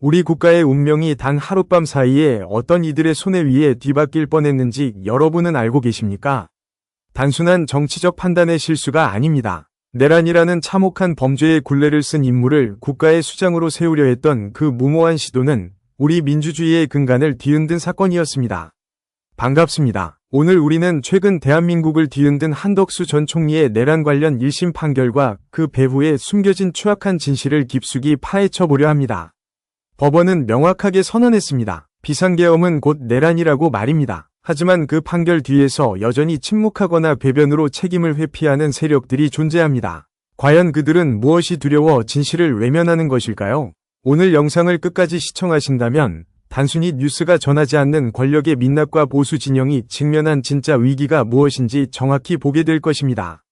우리 국가의 운명이 단 하룻밤 사이에 어떤 이들의 손에 의해 뒤바뀔 뻔했는지 여러분은 알고 계십니까? 단순한 정치적 판단의 실수가 아닙니다. 내란이라는 참혹한 범죄의 굴레를 쓴 인물을 국가의 수장으로 세우려 했던 그 무모한 시도는 우리 민주주의의 근간을 뒤흔든 사건이었습니다. 반갑습니다. 오늘 우리는 최근 대한민국을 뒤흔든 한덕수 전 총리의 내란 관련 1심 판결과 그 배후에 숨겨진 추악한 진실을 깊숙이 파헤쳐보려 합니다. 법원은 명확하게 선언했습니다. 비상계엄은 곧 내란이라고 말입니다. 하지만 그 판결 뒤에서 여전히 침묵하거나 궤변으로 책임을 회피하는 세력들이 존재합니다. 과연 그들은 무엇이 두려워 진실을 외면하는 것일까요? 오늘 영상을 끝까지 시청하신다면 단순히 뉴스가 전하지 않는 권력의 민낯과 보수 진영이 직면한 진짜 위기가 무엇인지 정확히 보게 될 것입니다.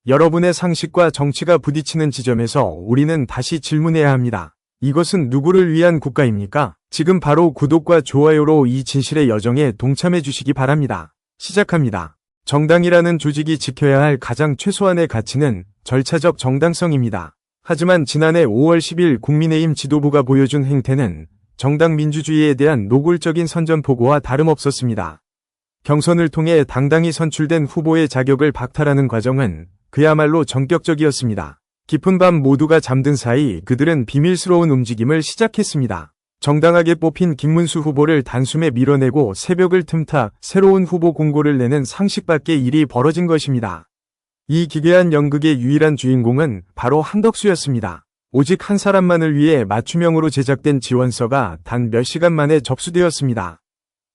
여러분의 상식과 정치가 부딪히는 지점에서 우리는 다시 질문해야 합니다. 이것은 누구를 위한 국가입니까? 지금 바로 구독과 좋아요로 이 진실의 여정에 동참해 주시기 바랍니다. 시작합니다. 정당이라는 조직이 지켜야 할 가장 최소한의 가치는 절차적 정당성입니다. 하지만 지난해 5월 10일 국민의힘 지도부가 보여준 행태는 정당 민주주의에 대한 노골적인 선전포고와 다름없었습니다. 경선을 통해 당당히 선출된 후보의 자격을 박탈하는 과정은 그야말로 전격적이었습니다. 깊은 밤 모두가 잠든 사이 그들은 비밀스러운 움직임을 시작했습니다. 정당하게 뽑힌 김문수 후보를 단숨에 밀어내고 새벽을 틈타 새로운 후보 공고를 내는 상식 밖의 일이 벌어진 것입니다. 이 기괴한 연극의 유일한 주인공은 바로 한덕수였습니다. 오직 한 사람만을 위해 맞춤형으로 제작된 지원서가 단 몇 시간 만에 접수되었습니다.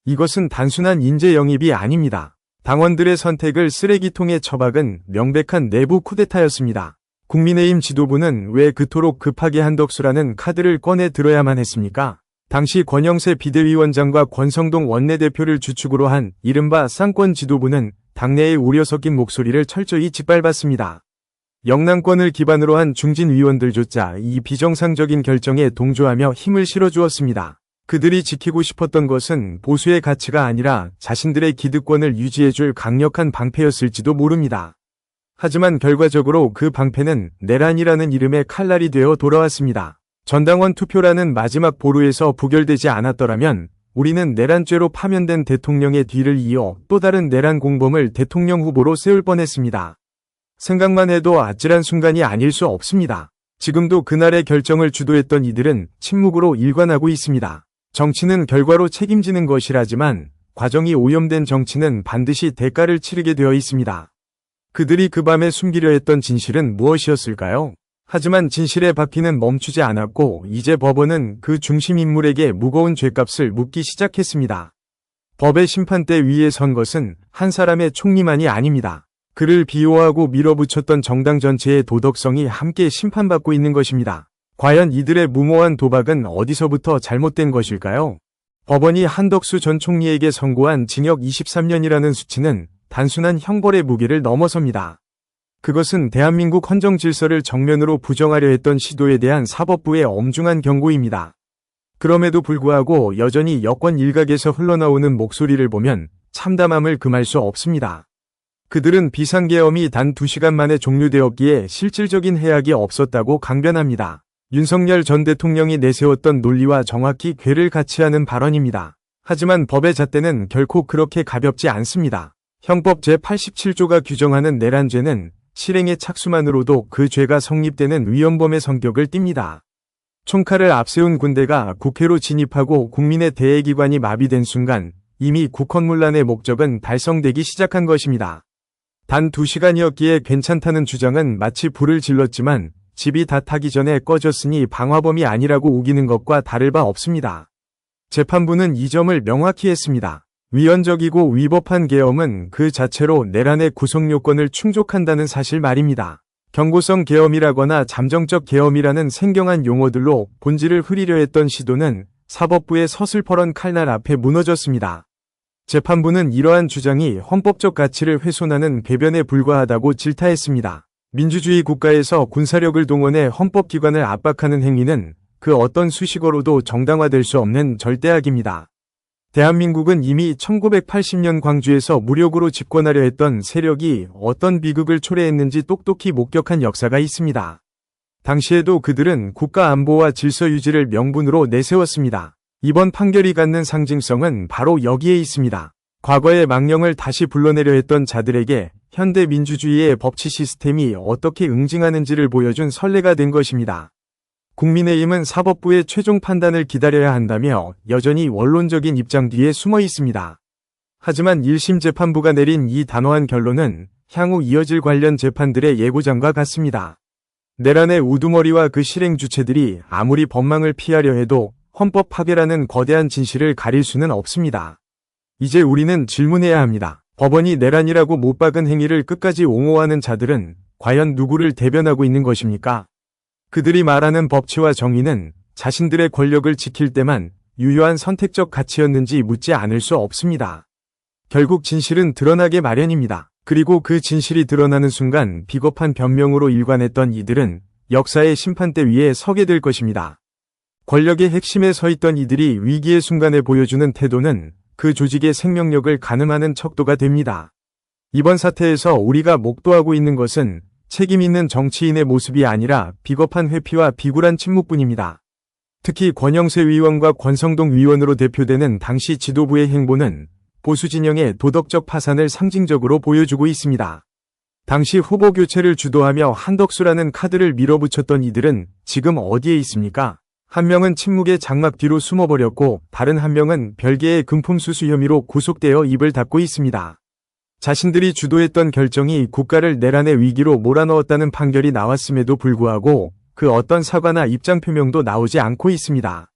이것은 단순한 인재 영입이 아닙니다. 당원들의 선택을 쓰레기통에 처박은 명백한 내부 쿠데타였습니다. 국민의힘 지도부는 왜 그토록 급하게 한덕수라는 카드를 꺼내 들어야만 했습니까? 당시 권영세 비대위원장과 권성동 원내대표를 주축으로 한 이른바 쌍권 지도부는 당내의 우려 섞인 목소리를 철저히 짓밟았습니다. 영남권을 기반으로 한 중진 위원들조차 이 비정상적인 결정에 동조하며 힘을 실어주었습니다. 그들이 지키고 싶었던 것은 보수의 가치가 아니라 자신들의 기득권을 유지해줄 강력한 방패였을지도 모릅니다. 하지만 결과적으로 그 방패는 내란이라는 이름의 칼날이 되어 돌아왔습니다. 전당원 투표라는 마지막 보루에서 부결되지 않았더라면 우리는 내란죄로 파면된 대통령의 뒤를 이어 또 다른 내란 공범을 대통령 후보로 세울 뻔했습니다. 생각만 해도 아찔한 순간이 아닐 수 없습니다. 지금도 그날의 결정을 주도했던 이들은 침묵으로 일관하고 있습니다. 정치는 결과로 책임지는 것이라지만 과정이 오염된 정치는 반드시 대가를 치르게 되어 있습니다. 그들이 그 밤에 숨기려 했던 진실은 무엇이었을까요? 하지만 진실의 바퀴는 멈추지 않았고 이제 법원은 그 중심 인물에게 무거운 죄값을 묻기 시작했습니다. 법의 심판대 위에 선 것은 한 사람의 총리만이 아닙니다. 그를 비호하고 밀어붙였던 정당 전체의 도덕성이 함께 심판받고 있는 것입니다. 과연 이들의 무모한 도박은 어디서부터 잘못된 것일까요? 법원이 한덕수 전 총리에게 선고한 징역 23년이라는 수치는 단순한 형벌의 무게를 넘어섭니다. 그것은 대한민국 헌정 질서를 정면으로 부정하려 했던 시도에 대한 사법부의 엄중한 경고입니다. 그럼에도 불구하고 여전히 여권 일각에서 흘러나오는 목소리를 보면 참담함을 금할 수 없습니다. 그들은 비상계엄이 단 2시간 만에 종료되었기에 실질적인 해악이 없었다고 강변합니다. 윤석열 전 대통령이 내세웠던 논리와 정확히 궤를 같이 하는 발언입니다. 하지만 법의 잣대는 결코 그렇게 가볍지 않습니다. 형법 제87조가 규정하는 내란죄는 실행의 착수만으로도 그 죄가 성립되는 위헌범의 성격을 띱니다. 총칼을 앞세운 군대가 국회로 진입하고 국민의 대외기관이 마비된 순간 이미 국헌문란의 목적은 달성되기 시작한 것입니다. 단 2시간이었기에 괜찮다는 주장은 마치 불을 질렀지만 집이 다 타기 전에 꺼졌으니 방화범이 아니라고 우기는 것과 다를 바 없습니다. 재판부는 이 점을 명확히 했습니다. 위헌적이고 위법한 계엄은 그 자체로 내란의 구성요건을 충족한다는 사실 말입니다. 경고성 계엄이라거나 잠정적 계엄이라는 생경한 용어들로 본질을 흐리려 했던 시도는 사법부의 서슬퍼런 칼날 앞에 무너졌습니다. 재판부는 이러한 주장이 헌법적 가치를 훼손하는 궤변에 불과하다고 질타했습니다. 민주주의 국가에서 군사력을 동원해 헌법기관을 압박하는 행위는 그 어떤 수식어로도 정당화될 수 없는 절대악입니다. 대한민국은 이미 1980년 광주에서 무력으로 집권하려 했던 세력이 어떤 비극을 초래했는지 똑똑히 목격한 역사가 있습니다. 당시에도 그들은 국가 안보와 질서 유지를 명분으로 내세웠습니다. 이번 판결이 갖는 상징성은 바로 여기에 있습니다. 과거의 망령을 다시 불러내려 했던 자들에게 현대 민주주의의 법치 시스템이 어떻게 응징하는지를 보여준 선례가 된 것입니다. 국민의힘은 사법부의 최종 판단을 기다려야 한다며 여전히 원론적인 입장 뒤에 숨어 있습니다. 하지만 1심 재판부가 내린 이 단호한 결론은 향후 이어질 관련 재판들의 예고장과 같습니다. 내란의 우두머리와 그 실행 주체들이 아무리 법망을 피하려 해도 헌법 파괴라는 거대한 진실을 가릴 수는 없습니다. 이제 우리는 질문해야 합니다. 법원이 내란이라고 못 박은 행위를 끝까지 옹호하는 자들은 과연 누구를 대변하고 있는 것입니까? 그들이 말하는 법치와 정의는 자신들의 권력을 지킬 때만 유효한 선택적 가치였는지 묻지 않을 수 없습니다. 결국 진실은 드러나게 마련입니다. 그리고 그 진실이 드러나는 순간 비겁한 변명으로 일관했던 이들은 역사의 심판대 위에 서게 될 것입니다. 권력의 핵심에 서 있던 이들이 위기의 순간에 보여주는 태도는 그 조직의 생명력을 가늠하는 척도가 됩니다. 이번 사태에서 우리가 목도하고 있는 것은 책임 있는 정치인의 모습이 아니라 비겁한 회피와 비굴한 침묵뿐입니다. 특히 권영세 의원과 권성동 의원으로 대표되는 당시 지도부의 행보는 보수 진영의 도덕적 파산을 상징적으로 보여주고 있습니다. 당시 후보 교체를 주도하며 한덕수라는 카드를 밀어붙였던 이들은 지금 어디에 있습니까? 한 명은 침묵의 장막 뒤로 숨어버렸고 다른 한 명은 별개의 금품수수 혐의로 구속되어 입을 닫고 있습니다. 자신들이 주도했던 결정이 국가를 내란의 위기로 몰아넣었다는 판결이 나왔음에도 불구하고 그 어떤 사과나 입장 표명도 나오지 않고 있습니다.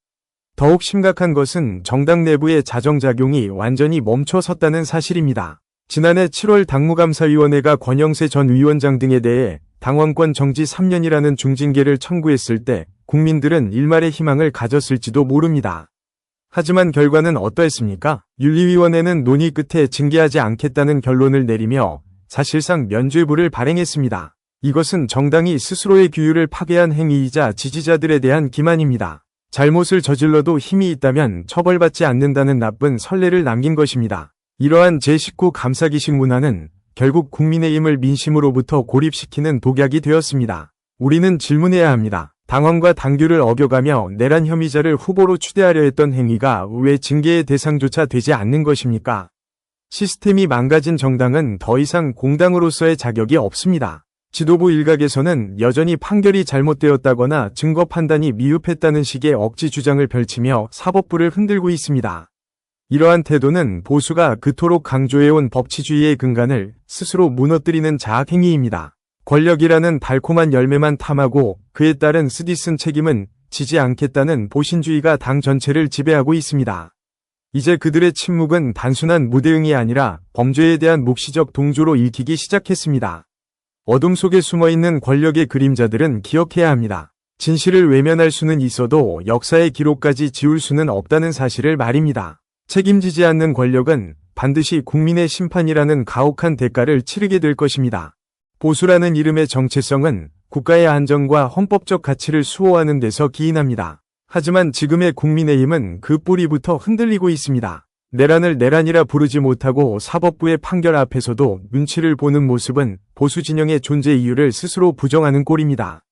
더욱 심각한 것은 정당 내부의 자정작용이 완전히 멈춰섰다는 사실입니다. 지난해 7월 당무감사위원회가 권영세 전 위원장 등에 대해 당원권 정지 3년이라는 중징계를 청구했을 때 국민들은 일말의 희망을 가졌을지도 모릅니다. 하지만 결과는 어떠했습니까? 윤리위원회는 논의 끝에 징계하지 않겠다는 결론을 내리며 사실상 면죄부를 발행했습니다. 이것은 정당이 스스로의 규율을 파괴한 행위이자 지지자들에 대한 기만입니다. 잘못을 저질러도 힘이 있다면 처벌받지 않는다는 나쁜 선례를 남긴 것입니다. 이러한 제19 감사기식 문화는 결국 국민의힘을 민심으로부터 고립시키는 독약이 되었습니다. 우리는 질문해야 합니다. 당헌과 당규를 어겨가며 내란 혐의자를 후보로 추대하려 했던 행위가 왜 징계의 대상조차 되지 않는 것입니까? 시스템이 망가진 정당은 더 이상 공당으로서의 자격이 없습니다. 지도부 일각에서는 여전히 판결이 잘못되었다거나 증거 판단이 미흡했다는 식의 억지 주장을 펼치며 사법부를 흔들고 있습니다. 이러한 태도는 보수가 그토록 강조해온 법치주의의 근간을 스스로 무너뜨리는 자학행위입니다. 권력이라는 달콤한 열매만 탐하고 그에 따른 쓰디쓴 책임은 지지 않겠다는 보신주의가 당 전체를 지배하고 있습니다. 이제 그들의 침묵은 단순한 무대응이 아니라 범죄에 대한 묵시적 동조로 읽히기 시작했습니다. 어둠 속에 숨어있는 권력의 그림자들은 기억해야 합니다. 진실을 외면할 수는 있어도 역사의 기록까지 지울 수는 없다는 사실을 말입니다. 책임지지 않는 권력은 반드시 국민의 심판이라는 가혹한 대가를 치르게 될 것입니다. 보수라는 이름의 정체성은 국가의 안정과 헌법적 가치를 수호하는 데서 기인합니다. 하지만 지금의 국민의힘은 그 뿌리부터 흔들리고 있습니다. 내란을 내란이라 부르지 못하고 사법부의 판결 앞에서도 눈치를 보는 모습은 보수 진영의 존재 이유를 스스로 부정하는 꼴입니다.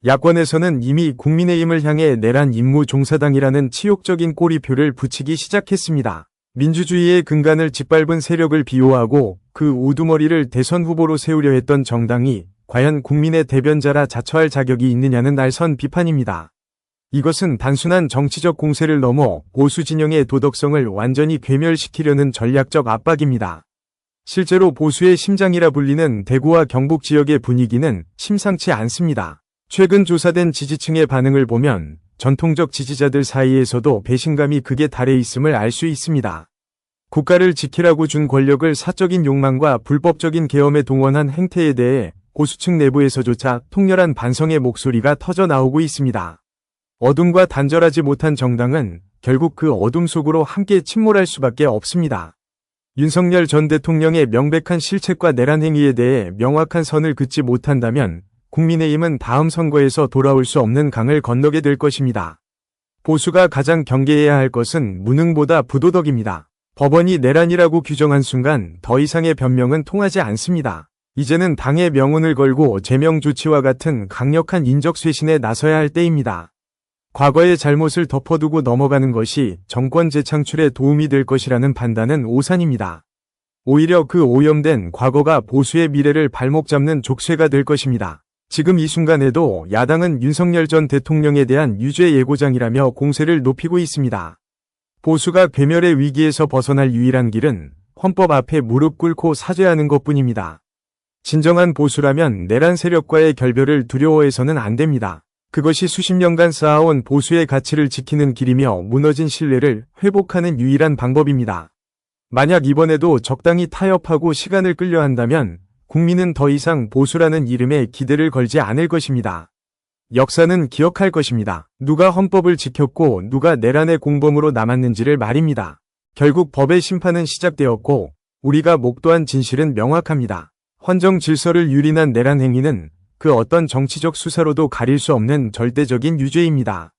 야권에서는 이미 국민의힘을 향해 내란 임무 종사당이라는 치욕적인 꼬리표를 붙이기 시작했습니다. 민주주의의 근간을 짓밟은 세력을 비호하고 그 우두머리를 대선 후보로 세우려 했던 정당이 과연 국민의 대변자라 자처할 자격이 있느냐는 날선 비판입니다. 이것은 단순한 정치적 공세를 넘어 보수 진영의 도덕성을 완전히 괴멸시키려는 전략적 압박입니다. 실제로 보수의 심장이라 불리는 대구와 경북 지역의 분위기는 심상치 않습니다. 최근 조사된 지지층의 반응을 보면 전통적 지지자들 사이에서도 배신감이 극에 달해 있음을 알 수 있습니다. 국가를 지키라고 준 권력을 사적인 욕망과 불법적인 계엄에 동원한 행태에 대해 보수층 내부에서조차 통렬한 반성의 목소리가 터져 나오고 있습니다. 어둠과 단절하지 못한 정당은 결국 그 어둠 속으로 함께 침몰할 수밖에 없습니다. 윤석열 전 대통령의 명백한 실책과 내란 행위에 대해 명확한 선을 긋지 못한다면 국민의힘은 다음 선거에서 돌아올 수 없는 강을 건너게 될 것입니다. 보수가 가장 경계해야 할 것은 무능보다 부도덕입니다. 법원이 내란이라고 규정한 순간 더 이상의 변명은 통하지 않습니다. 이제는 당의 명운을 걸고 제명 조치와 같은 강력한 인적 쇄신에 나서야 할 때입니다. 과거의 잘못을 덮어두고 넘어가는 것이 정권 재창출에 도움이 될 것이라는 판단은 오산입니다. 오히려 그 오염된 과거가 보수의 미래를 발목 잡는 족쇄가 될 것입니다. 지금 이 순간에도 야당은 윤석열 전 대통령에 대한 유죄 예고장이라며 공세를 높이고 있습니다. 보수가 괴멸의 위기에서 벗어날 유일한 길은 헌법 앞에 무릎 꿇고 사죄하는 것뿐입니다. 진정한 보수라면 내란 세력과의 결별을 두려워해서는 안 됩니다. 그것이 수십 년간 쌓아온 보수의 가치를 지키는 길이며 무너진 신뢰를 회복하는 유일한 방법입니다. 만약 이번에도 적당히 타협하고 시간을 끌려 한다면 국민은 더 이상 보수라는 이름에 기대를 걸지 않을 것입니다. 역사는 기억할 것입니다. 누가 헌법을 지켰고 누가 내란의 공범으로 남았는지를 말입니다. 결국 법의 심판은 시작되었고 우리가 목도한 진실은 명확합니다. 헌정 질서를 유린한 내란 행위는 그 어떤 정치적 수사로도 가릴 수 없는 절대적인 유죄입니다.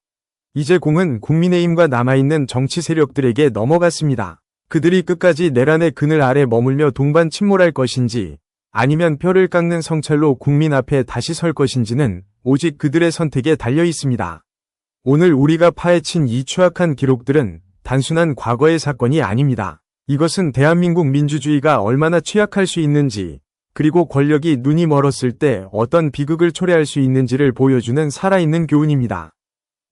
이제 공은 국민의힘과 남아있는 정치 세력들에게 넘어갔습니다. 그들이 끝까지 내란의 그늘 아래 머물며 동반 침몰할 것인지 아니면 뼈를 깎는 성찰로 국민 앞에 다시 설 것인지는 오직 그들의 선택에 달려 있습니다. 오늘 우리가 파헤친 이 추악한 기록들은 단순한 과거의 사건이 아닙니다. 이것은 대한민국 민주주의가 얼마나 취약할 수 있는지, 그리고 권력이 눈이 멀었을 때 어떤 비극을 초래할 수 있는지를 보여주는 살아있는 교훈입니다.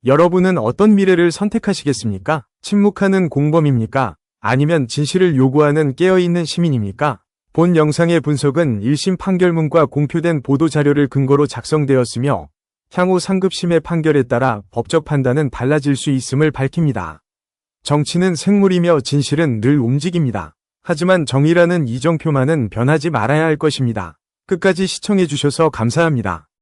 여러분은 어떤 미래를 선택하시겠습니까? 침묵하는 공범입니까? 아니면 진실을 요구하는 깨어있는 시민입니까? 본 영상의 분석은 1심 판결문과 공표된 보도자료를 근거로 작성되었으며 향후 상급심의 판결에 따라 법적 판단은 달라질 수 있음을 밝힙니다. 정치는 생물이며 진실은 늘 움직입니다. 하지만 정의라는 이정표만은 변하지 말아야 할 것입니다. 끝까지 시청해주셔서 감사합니다.